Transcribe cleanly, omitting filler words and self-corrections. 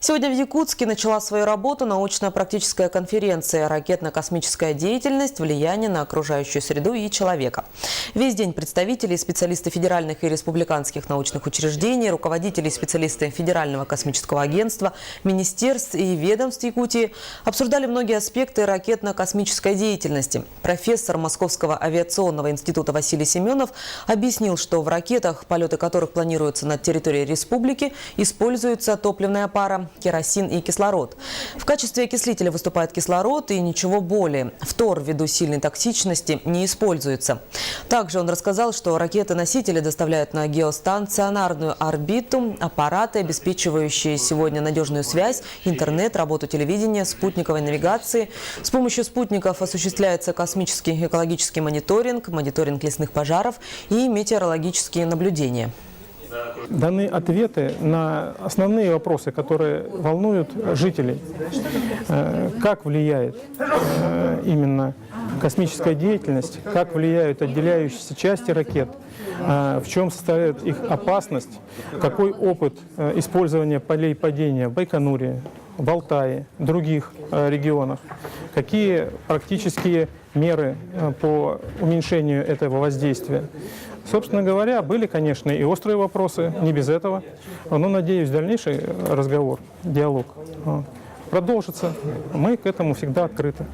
Сегодня в Якутске начала свою работу научно-практическая конференция «Ракетно-космическая деятельность. Влияние на окружающую среду и человека». Весь день представители и специалисты федеральных и республиканских научных учреждений, руководители и специалисты Федерального космического агентства, министерств и ведомств Якутии обсуждали многие аспекты ракетно-космической деятельности. Профессор Московского авиационного института Василий Семенов объяснил, что в ракетах, полеты которых планируются над территорией республики, используется топливная пара, керосин и кислород. В качестве окислителя выступает кислород и ничего более. Фтор ввиду сильной токсичности не используется. Также он рассказал, что ракеты-носители доставляют на геостационарную орбиту аппараты, обеспечивающие сегодня надежную связь, интернет, работу телевидения, спутниковой навигации. С помощью спутников осуществляется космический экологический мониторинг, мониторинг лесных пожаров и метеорологические наблюдения. Даны ответы на основные вопросы, которые волнуют жителей. Как влияет именно космическая деятельность, как влияют отделяющиеся части ракет, в чем состоит их опасность, какой опыт использования полей падения в Байконуре, в Алтае, в других регионах, какие практические меры по уменьшению этого воздействия. Собственно говоря, были, конечно, и острые вопросы, не без этого. Но, надеюсь, дальнейший разговор, диалог продолжится. Мы к этому всегда открыты.